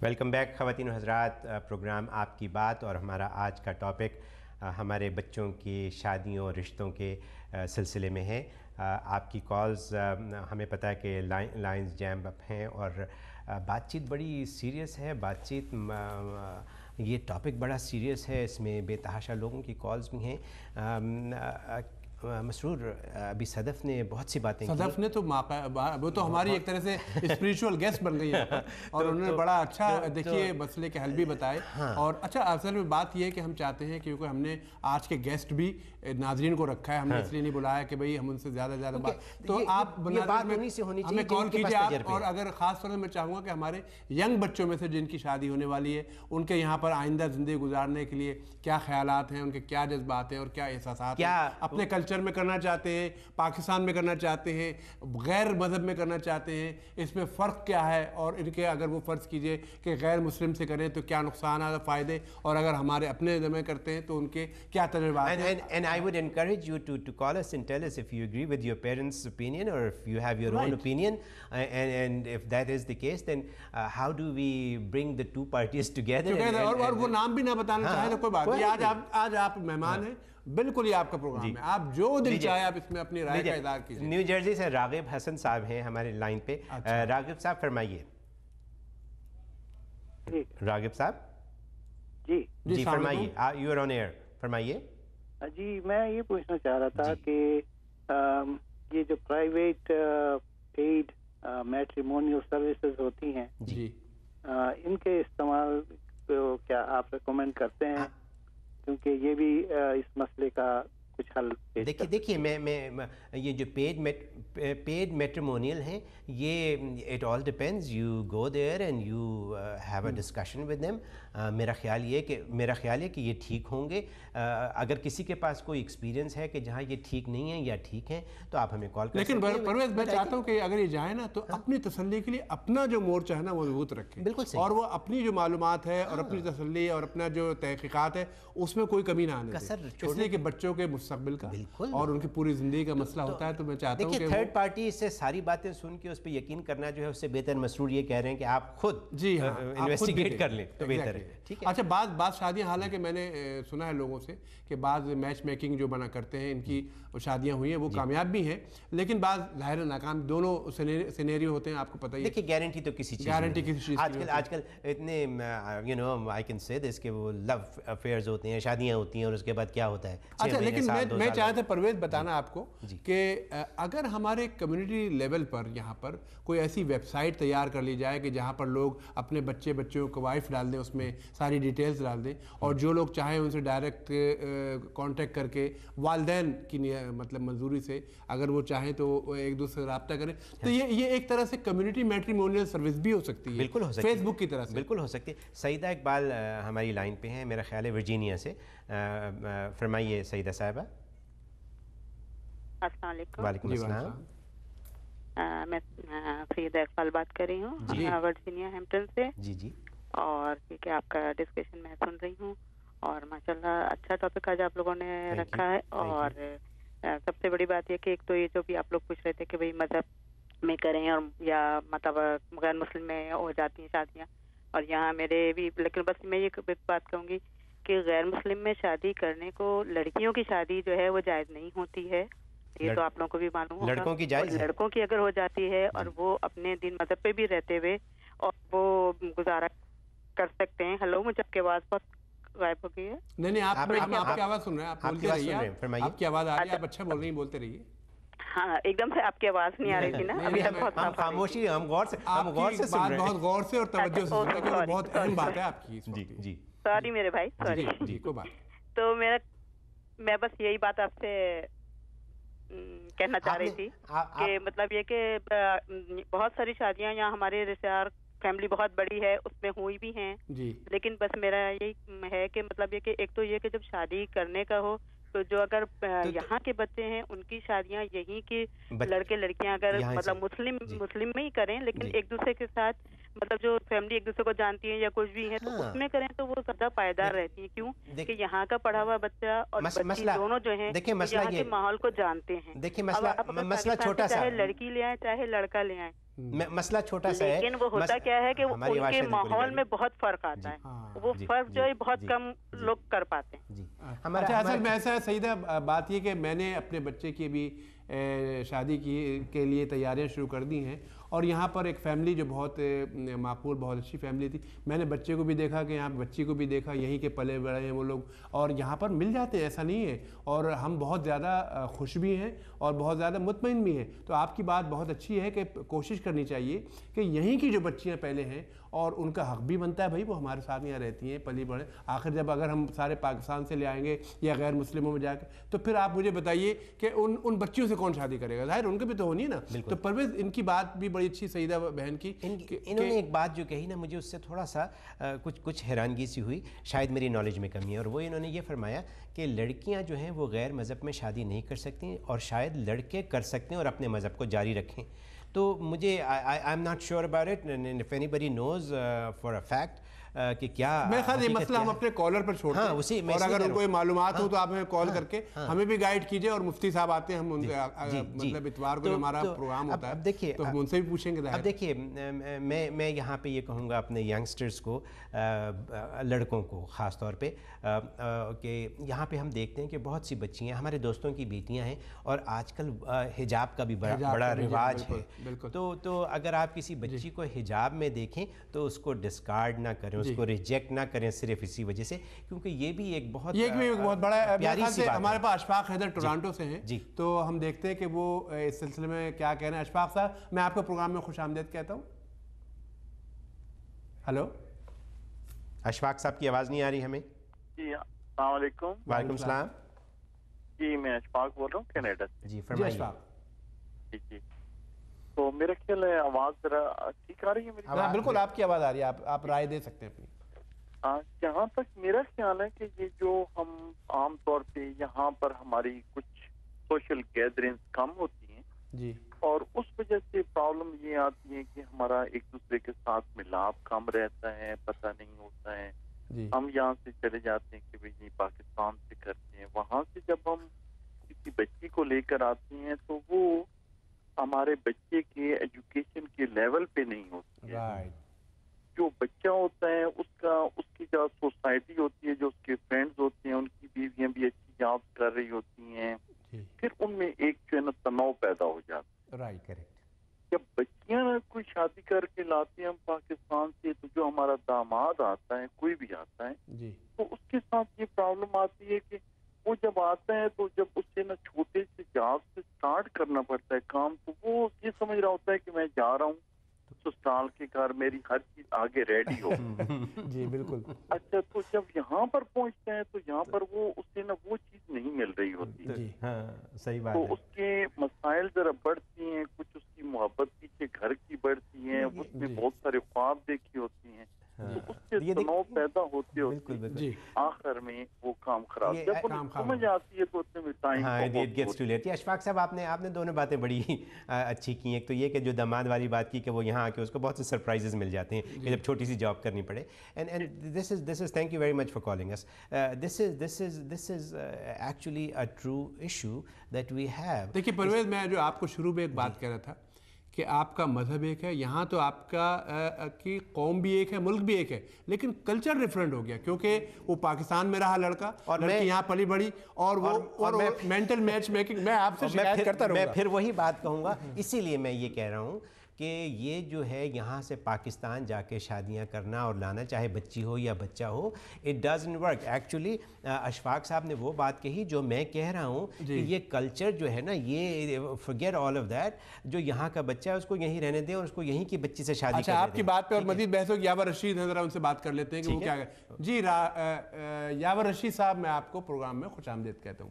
Welcome back خواتین و حضرات، پروگرام آپ کی بات اور ہمارا آج کا ٹاپک ہمارے بچوں کی شادیوں اور رشتوں کے سلسلے میں ہے۔ آپ کی کالز ہمیں پتہ ہے کہ لائنز جیم اپ ہیں اور بات چیت بڑی سیریس ہے، یہ ٹاپک بڑا سیریس ہے، اس میں بے تحاشا لوگوں کی کالز بھی ہیں۔ مسرور، ابھی صدف نے بہت سی باتیں کی۔ صدف نے تو وہ تو ہماری ایک طرح سے اسپریچول گیسٹ بن گئی ہے اور انہوں نے بڑا اچھا دیکھیے مسئلے کے حل بھی بتائے۔ اور اچھا اصل میں بات یہ ہے کہ ہم چاہتے ہیں کیونکہ ہم نے آج کے گیسٹ بھی ناظرین کو رکھا ہے، ہم نے اس لیے نہیں بلایا کہ بھئی ہم ان سے زیادہ بات، تو آپ ہمیں کال کیجیے اور اگر خاص طور سے میں چاہوں گا کہ ہمارے ینگ بچوں میں سے جن کی شادی ہونے والی ہے ان کے یہاں پر آئندہ زندگی گزارنے کے لیے کیا خیالات ہیں، ان کے کیا جذبات ہیں اور کیا احساسات ہیں، اپنے کلچر میں کرنا چاہتے ہیں، پاکستان میں کرنا چاہتے ہیں، غیر مذہب میں کرنا چاہتے ہیں، اس میں فرق کیا ہے، اور ان کے اگر وہ فرض کیجئے کہ غیر مسلم سے کریں تو کیا نقصانات فائدے، اور اگر ہمارے اپنے میں کرتے ہیں تو ان کے کیا تجربات ہیں۔ And I would encourage you to call us and tell us if you agree with your parents' opinion or if you have your own opinion, and if that is the case then how do we bring the two parties together اور وہ نام بھی نہ بتانا چاہیں تو کوئی بات نہیں، آج آپ مہمان ہیں، بالکل یہ آپ کا پروگرام ہے، آپ جو دل چاہے آپ اس میں اپنی رائے کا اظہار کیجیے۔ نیو جرسی سے راغب حسن صاحب ہیں ہمارے لائن پہ۔ راغب صاحب فرمائیے۔ راغب صاحب جی فرمائیے، یو آر آن ایئر، فرمائیے۔ جی میں یہ پوچھنا چاہ رہا تھا کہ یہ جو پرائیویٹ پیڈ میٹریمونیل سروسز ہوتی ہیں جی ان کے استعمال کو کیا آپ ریکمینڈ کرتے ہیں؟ کیونکہ یہ بھی اس مسئلے کا کچھ حل دیکھیے میں یہ جو پیڈ میٹریمونیل ہیں یہ it all depends, you go there and you have a discussion with them. میرا خیال ہے کہ یہ ٹھیک ہوں گے۔ اگر کسی کے پاس کوئی ایکسپیرینس ہے کہ جہاں یہ ٹھیک نہیں ہے یا ٹھیک ہیں تو آپ ہمیں کال کر سکتے ہیں۔ لیکن پرویز میں چاہتا ہوں کہ اگر یہ جائیں نا تو اپنی تسلی کے لیے اپنا جو مورچہ ہے نا وہ مضبوط رکھیں، بالکل صحیح، اور وہ اپنی جو معلومات ہے اور اپنی تسلی اور اپنا جو تحقیقات ہے اس میں کوئی کمی نہ آنے دیں، اس لیے کہ بچوں کے مستقبل کا اور ان کی پوری زندگی کا مسئلہ ہوتا ہے۔ تو میں چاہتا ہوں کہ تھرڈ پارٹی سے ساری باتیں سن کے اس پہ یقین کرنا جو ہے اس سے بہتر مسرور یہ کہہ رہے ہیں کہ آپ خود انویسٹیگیٹ کر لیں تو بہتر ہے۔ اچھا بعض شادیاں، حالانکہ میں نے سنا ہے لوگوں سے کہ بعض میچ میکنگ جو بنا کرتے ہیں ان کی شادیاں ہوئی ہیں وہ کامیاب بھی ہیں، لیکن بعض ظاہر ناکام، دونوں سینیریو ہوتے ہیں، آپ کو پتہ ہی ہے۔ دیکھیے گارنٹی تو کسی چیز آج کل اتنے آئی کین سے دس کہ وہ لو افیئرز ہوتے ہیں، شادیاں ہوتی ہیں اور اس کے بعد کیا ہوتا ہے۔ اچھا لیکن میں چاہتا پرویز بتانا آپ کو کہ اگر ہمارے کمیونٹی لیول پر یہاں پر کوئی ایسی ویب سائٹ تیار کر لی جائے کہ جہاں پر لوگ اپنے بچوں کو وائف ڈال دیں، اس میں ساری ڈیٹیلز ڈال دیں، اور جو لوگ چاہیں ان سے ڈائریکٹ کانٹیکٹ کر کے والدین کی مطلب منظوری سے اگر وہ چاہیں تو ایک دوسرے سے رابطہ کریں، تو یہ ایک طرح سے کمیونٹی میٹریمونیل سروس بھی ہو سکتی ہے، بالکل ہو سکتی ہے، فیس بک کی طرح سے بالکل ہو سکتی ہے۔ سعیدہ اقبال ہماری لائن پہ ہیں، میرا خیال ہے ورجینیا سے۔ فرمائیے سعیدہ صاحبہ۔ السلام علیکم۔ وعلیکم السلام۔ میں سعیدہ اقبال بات کر رہی ہوں ورجینیا ہیمپٹن سے۔ جی اور کیونکہ آپ کا ڈسکشن میں سن رہی ہوں اور ماشاءاللہ اچھا ٹاپک آج آپ لوگوں نے رکھا ہے، اور سب سے بڑی بات یہ کہ ایک تو یہ جو بھی آپ لوگ پوچھ رہے تھے کہ بھئی مذہب میں کریں اور یا مطلب غیر مسلم میں ہو جاتی ہیں شادیاں، اور یہاں میرے بھی، لیکن بس میں یہ بات کہوں گی کہ غیر مسلم میں شادی کرنے کو، لڑکیوں کی شادی جو ہے وہ جائز نہیں ہوتی ہے، یہ تو آپ لوگوں کو بھی معلوم ہوگا۔ لڑکوں کی جائز ہے، لڑکوں کی اگر ہو جاتی ہے اور وہ اپنے دین مذہب پہ بھی رہتے ہوئے اور وہ گزارا کر سکتے ہیں۔ ہلو، مجھے آپ کی آواز بہت غائب ہو گئی ہے۔ نہیں آپ کی آواز سن رہے ہیں، آپ بولتے رہیے، آپ کی آواز آ رہی ہے، آپ اچھا بول رہی ہیں، بولتے رہیے۔ ہاں ایک دم سے آپ کی آواز نہیں آ رہی تھی نا، ہم خاموشی، ہم غور سے سن رہے ہیں، بہت غور سے اور توجہ سے سن رہے ہیں، بہت اہم بات ہے آپ کی۔ جی سوری میرے بھائی، سوری۔ جی کوئی بات۔ تو میں بس یہی بات آپ سے کہنا چاہ رہی تھی کہ مطلب یہ کہ بہت ساری شادیاں یہاں ہمارے رشتے دار، فیملی بہت بڑی ہے، اس میں ہوئی بھی ہیں، لیکن بس میرا یہی ہے کہ مطلب یہ کہ ایک تو یہ کہ جب شادی کرنے کا ہو تو جو اگر یہاں کے بچے ہیں ان کی شادیاں یہیں کی لڑکے لڑکیاں اگر مطلب مسلم میں ہی کریں، لیکن ایک دوسرے کے ساتھ مطلب جو فیملی ایک دوسرے کو جانتی ہے یا کچھ بھی ہے تو اس میں کریں تو وہ زیادہ پائیدار رہتی ہے۔ کیوں کہ یہاں کا پڑھا ہوا بچہ اور بچی دونوں جو ہیں یہاں کے ماحول کو جانتے ہیں۔ دیکھیں مسئلہ چھوٹا سا، چاہے لڑکی لے آئیں چاہے لڑکا لے آئیں، مسئلہ چھوٹا سا ہے لیکن وہ ہوتا کیا ہے کہ ان کے ماحول میں بہت فرق آتا ہے، وہ فرق جو ہے بہت کم لوگ کر پاتے ہیں. اچھا اصل میں ایسا ہے سعیدہ، بات یہ کہ میں نے اپنے بچے کی بھی شادی کے لیے تیاریاں شروع کر دی ہیں، اور یہاں پر ایک فیملی جو بہت معقول، بہت اچھی فیملی تھی. میں نے بچے کو بھی دیکھا کہ یہاں بچی کو بھی دیکھا، یہیں کے پلے بڑے ہیں وہ لوگ، اور یہاں پر مل جاتے ہیں، ایسا نہیں ہے. اور ہم بہت زیادہ خوش بھی ہیں اور بہت زیادہ مطمئن بھی ہیں. تو آپ کی بات بہت اچھی ہے کہ کوشش کرنی چاہیے کہ یہیں کی جو بچیاں پہلے ہیں، اور ان کا حق بھی بنتا ہے بھائی وہ ہمارے ساتھ یہاں رہتی ہیں، پلی بڑھے. آخر جب اگر ہم سارے پاکستان سے لے آئیں گے یا غیر مسلموں میں جا کے، تو پھر آپ مجھے بتائیے کہ ان بچیوں سے کون شادی کرے گا؟ ظاہر ان کے بھی تو ہونی ہے نا. تو پرویز ان کی بات بھی بڑی اچھی سعیدہ بہن کی، انہوں نے ایک بات جو کہی نا، مجھے اس سے تھوڑا سا کچھ حیرانگی سی ہوئی، شاید میری نالج میں کمی ہے. اور وہ انہوں نے یہ فرمایا کہ لڑکیاں جو ہیں وہ غیر مذہب میں شادی نہیں کر سکتی، اور شاید لڑکے کر سکتے ہیں اور اپنے مذہب کو جاری رکھیں. تو مجھے I am not sure about it, if anybody knows for a fact کہ کیا میں خیال یہ مسئلہ ہم اپنے کالر پر چھوڑتے ہیں، اور اگر ان کو یہ معلومات ہو تو آپ ہمیں کال کر کے ہمیں بھی گائیڈ کیجئے. اور مفتی صاحب آتے ہیں، ہم ان سے مطلب اتوار کو ہمارا پروگرام ہوتا ہے تو ہم ان سے بھی پوچھیں گے. اب دیکھیے میں یہاں پہ یہ کہوں گا اپنے ینگسٹرز کو، لڑکوں کو خاص طور پہ، کہ یہاں پہ ہم دیکھتے ہیں کہ بہت سی بچیاں ہمارے دوستوں کی بیٹیاں ہیں، اور آج کل حجاب کا بھی بڑا رواج ہے. تو اگر آپ کسی بچی کو حجاب میں دیکھیں تو اس کو ڈسکارڈ نہ کریں، اس کو ریجیکٹ نہ کریں صرف اسی وجہ سے، کیونکہ یہ بھی ایک بہت بڑا پیاری سی بات ہے. ہمارے پاس اشفاق حیدر ٹورانٹو سے ہیں، تو ہم دیکھتے ہیں کہ وہ اس سلسلے میں کیا کہہ رہے ہیں. اشفاق صاحب، میں آپ کو پروگرام میں خوش آمدید کہتا ہوں. ہلو اشفاق صاحب کی آواز نہیں آ رہی ہمیں. جی السلام علیکم. وعلیکم السلام. جی میں اشفاق بول رہا ہوں کینیڈا سے. جی فرمائیے. جی تو میرا خیال ہے آواز ذرا ٹھیک آ رہی ہے میری؟ ہاں بالکل آپ کی آواز آ رہی ہے، آپ رائے دے سکتے ہیں اپنی. جہاں تک میرا خیال ہے کہ یہ جو ہم عام طور پہ یہاں پر ہماری کچھ سوشل گیدرنگز کم ہوتی ہیں جی، اور اس وجہ سے پرابلم یہ آتی ہے کہ ہمارا ایک دوسرے کے ساتھ ملاپ کم رہتا ہے، پتہ نہیں ہوتا ہے. ہم یہاں سے چلے جاتے ہیں کہ بھئی پاکستان سے کرتے ہیں، وہاں سے جب ہم کسی بچی کو لے کر آتے ہیں تو وہ ہمارے بچے کے ایجوکیشن کے لیول پہ نہیں ہوتی ہے. جو بچہ ہوتا ہے اس کی جو سوسائٹی ہوتی ہے، جو اس کے فرینڈز ہوتے ہیں، ان کی بیویاں بھی اچھی جاب کر رہی ہوتی ہیں، پھر ان میں ایک جو ہے نا تناؤ پیدا ہو جاتا ہے. جب بچیاں کوئی شادی کر کے لاتے ہیں ہم پاکستان سے، تو جو ہمارا داماد آتا ہے، کوئی بھی آتا ہے، تو اس کے ساتھ یہ پرابلم آتی ہے کہ وہ جب آتا ہے تو جب اس سے نا چھوٹے سے جاب سے سٹارٹ کرنا پڑتا ہے کام، تو وہ یہ سمجھ رہا ہوتا ہے کہ میں جا رہا ہوں سسرال کے گھر، میری ہر چیز آگے ریڈی ہو. جی بالکل. اچھا تو جب یہاں پر پہنچتے ہیں تو یہاں پر وہ اس سے نا وہ چیز نہیں مل رہی ہوتی. صحیح بات تو ہے. اس کے مسائل ذرا بڑھتی ہیں، کچھ اس کی محبت پیچھے گھر کی بڑھتی ہیں، اس میں بہت سارے خواب دیکھی ہوتی ہیں، تو اس سے تناؤ پیدا ہوتے ہوتے آخر میں وہ کام خراب. جب وہ سمجھ آتی ہے تو اس میں ٹائم اشفاق صاحب آپ نے دونوں باتیں بڑی اچھی کی. ایک تو یہ کہ جو داماد والی بات کی کہ وہ یہاں آ کے اس کو بہت سے سرپرائزز مل جاتے ہیں کہ جب چھوٹی سی جاب کرنی پڑے. And this is thank you very much for calling us. This is actually a true issue that we have. دیکھیے پرویز، میں جو آپ کو شروع میں ایک بات کہہ رہا تھا کہ آپ کا مذہب ایک ہے، یہاں تو آپ کا کی قوم بھی ایک ہے، ملک بھی ایک ہے، لیکن کلچر ڈفرینٹ ہو گیا کیونکہ وہ پاکستان میں رہا لڑکا اور لڑکی یہاں پلی بڑی، اور وہ مینٹل میچ میکنگ. میں آپ سے شکایت کرتا رہوں گا. میں پھر وہی بات کہوں گا، اسی لیے میں یہ کہہ رہا ہوں کہ یہ جو ہے یہاں سے پاکستان جا کے شادیاں کرنا اور لانا، چاہے بچی ہو یا بچہ ہو، it doesn't work. Actually Ashfaq صاحب نے وہ بات کہی جو میں کہہ رہا ہوں کہ یہ کلچر جو ہے نا، یہ forget all of that. جو یہاں کا بچہ ہے اس کو یہیں رہنے دیں اور اس کو یہیں کی بچی سے شادی کرنے دیں. آپ کی بات پہ اور مزید بحث ہوگی. یاور رشید ہیں، ذرا ان سے بات کر لیتے ہیں کہ وہ کیا ہے. جی یاور رشید صاحب، میں آپ کو پروگرام میں خوش آمدید کہتا ہوں.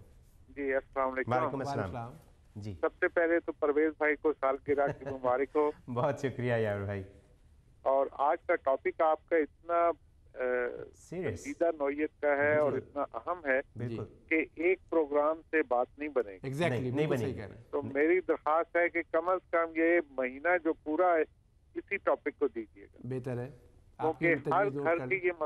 جی السلام علیکم. وعلیکم السلام. جی سب سے پہلے تو پرویز بھائی کو سالگرہ کی مبارک ہو. بہت شکریہ یار بھائی. اور آج کا ٹاپک آپ کا اتنا سنجیدہ نوعیت کا ہے اور اتنا اہم ہے کہ ایک پروگرام سے بات نہیں بنے گی. نہیں بنے گی. تو میری درخواست ہے کہ کم از کم یہ مہینہ جو پورا ہے اسی ٹاپک کو دیجیے گا. بہتر ہے کیونکہ ہر گھر کی یہ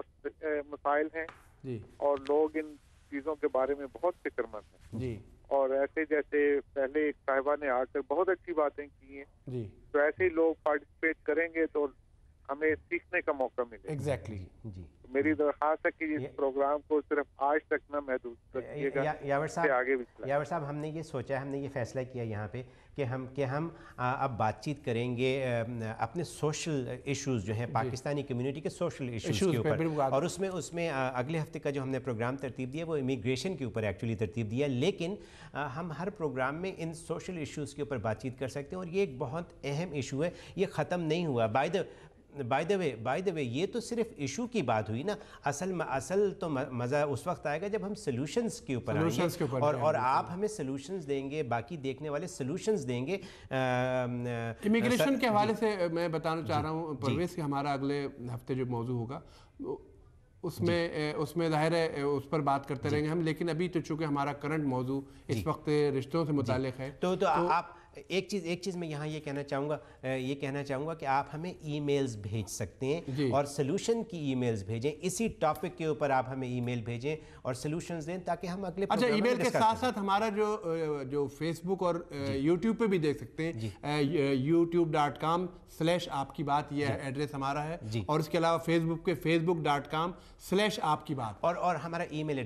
مسائل ہیں اور لوگ ان چیزوں کے بارے میں بہت فکر مند ہیں. جی. اور ایسے جیسے پہلے ایک صاحبہ نے آ کر بہت اچھی باتیں کی ہیں تو ایسے ہی لوگ پارٹیسپیٹ کریں گے تو ہمیں سیکھنے کا موقع ملے. ایگزیکٹلی جی میری درخواست ہے کہ اس پروگرام کو صرف آج تک نہ محدود رکھیے گا, آگے بھی. یاور صاحب ہم نے یہ سوچا ہے, ہم نے یہ فیصلہ کیا یہاں پہ کہ ہم اب بات چیت کریں گے اپنے سوشل ایشوز جو ہیں پاکستانی کمیونٹی کے سوشل ایشوز کے اوپر, اور اس میں اگلے ہفتے کا جو ہم نے پروگرام ترتیب دیا وہ امیگریشن کے اوپر ایکچولی ترتیب دیا, لیکن ہم ہر پروگرام میں ان سوشل ایشوز کے اوپر بات چیت کر سکتے ہیں, اور یہ ایک بہت اہم ایشو ہے, یہ ختم نہیں ہوا. بائی دا وے یہ تو صرف ایشو کی بات ہوئی نا, اصل تو مزہ اس وقت آئے گا جب ہم سلوشنز کے اوپر آئیں گے, اور آپ ہمیں سلوشنز دیں گے, باقی دیکھنے والے سلوشنز دیں گے. امیگریشن کے حوالے سے میں بتانا چاہ رہا ہوں پرویز کہ ہمارا اگلے ہفتے جو موضوع ہوگا اس میں ظاہر ہے اس پر بات کرتے رہیں گے ہم, لیکن ابھی تو چونکہ ہمارا کرنٹ موضوع اس وقت رشتوں سے متعلق ہے تو آپ ایک چیز میں یہاں یہ کہنا چاہوں گا کہ آپ ہمیں ای میلز بھیج سکتے ہیں اور سلوشن کی ای میلز بھیجیں, اسی ٹاپک کے اوپر آپ ہمیں ای میل بھیجیں اور سلوشنز دیں تاکہ ہم اگلے اچھا ای میل کے ساتھ ساتھ ہمارا جو فیس بک اور یوٹیوب پہ بھی دیکھ سکتے ہیں, youtube.com/ آپ کی بات, یہ ایڈریس ہمارا ہے, اور اس کے علاوہ فیس بک کے facebook.com/ آپ کی بات, اور ہمارا ای میل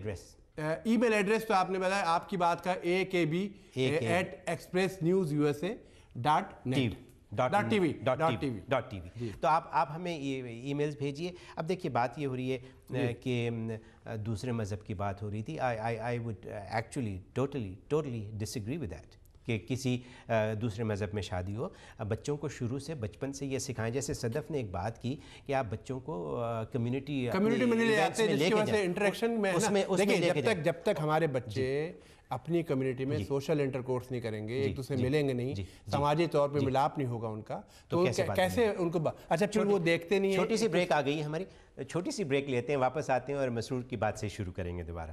ایڈریس تو آپ نے بتایا آپ کی بات کا akb@expressnewsusa.net.tv. تو آپ ہمیں ای میلز بھیجیے. اب دیکھیے بات یہ ہو رہی ہے کہ دوسرے مذہب کی بات ہو رہی تھی. I would actually totally disagree with that کہ کسی دوسرے مذہب میں شادی ہو. بچوں کو شروع سے بچپن سے یہ سکھائیں, جیسے صدف نے ایک بات کی کہ آپ بچوں کو کمیونٹی میں لے جاتے ہیں, جس کی وجہ سے انٹریکشن میں دیکھیں جب تک ہمارے بچے اپنی کمیونٹی میں سوشل انٹرکورس نہیں کریں گے, ایک دوسرے ملیں گے نہیں, سماجی طور پہ ملاپ نہیں ہوگا ان کا, تو کیسے ان کو اچھا پھر وہ دیکھتے نہیں ہیں. چھوٹی سی بریک آ گئی ہے ہماری, چھوٹی سی بریک لیتے ہیں, واپس آتے ہیں اور مسرور کی بات سے شروع کریں گے دوبارہ.